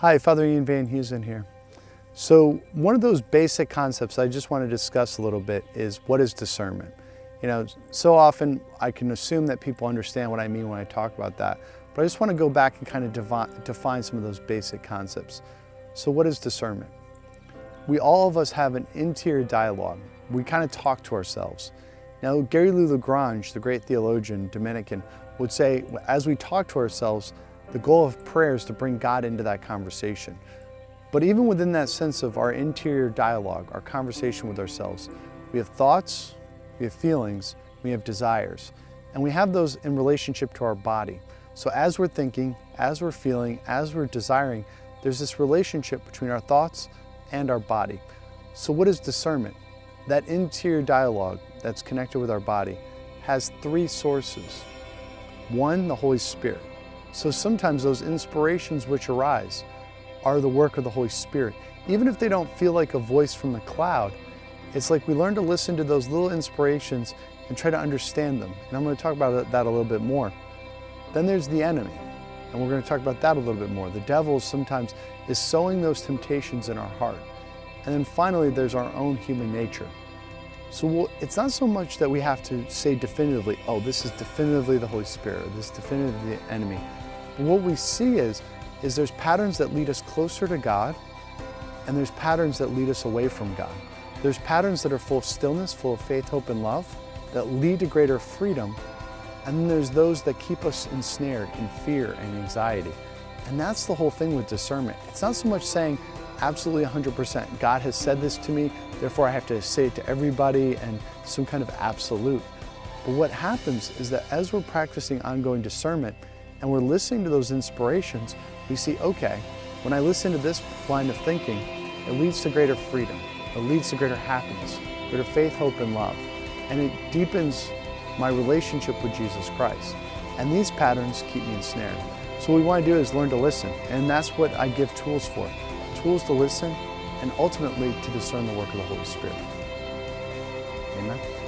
Hi, Father Ian Van Heusen here. So one of those basic concepts I just want to discuss a little bit is what is discernment? So often I can assume that people understand what I mean when I talk about that, but I just want to go back and kind of define some of those basic concepts. So what is discernment? All of us have an interior dialogue. We kind of talk to ourselves. Now, Gary Louis Lagrange, the great theologian, Dominican, would say, as we talk to ourselves, the goal of prayer is to bring God into that conversation. But even within that sense of our interior dialogue, our conversation with ourselves, we have thoughts, we have feelings, we have desires, and we have those in relationship to our body. So as we're thinking, as we're feeling, as we're desiring, there's this relationship between our thoughts and our body. So what is discernment? That interior dialogue that's connected with our body has three sources. One, the Holy Spirit. So sometimes those inspirations which arise are the work of the Holy Spirit. Even if they don't feel like a voice from the cloud, it's like we learn to listen to those little inspirations and try to understand them. And I'm going to talk about that a little bit more. Then there's the enemy, and we're going to talk about that a little bit more. The devil sometimes is sowing those temptations in our heart. And then finally, there's our own human nature. So it's not so much that we have to say definitively, oh, this is definitively the Holy Spirit, or this is definitively the enemy. But what we see is there's patterns that lead us closer to God, and there's patterns that lead us away from God. There's patterns that are full of stillness, full of faith, hope, and love, that lead to greater freedom. And then there's those that keep us ensnared in fear and anxiety. And that's the whole thing with discernment. It's not so much saying absolutely 100%, God has said this to me, therefore I have to say it to everybody and some kind of absolute. But what happens is that as we're practicing ongoing discernment and we're listening to those inspirations, we see, okay, when I listen to this line of thinking, it leads to greater freedom, it leads to greater happiness, greater faith, hope, and love. And it deepens my relationship with Jesus Christ. And these patterns keep me ensnared. So what we want to do is learn to listen. And that's what I give tools for. Tools to listen and ultimately to discern the work of the Holy Spirit. Amen.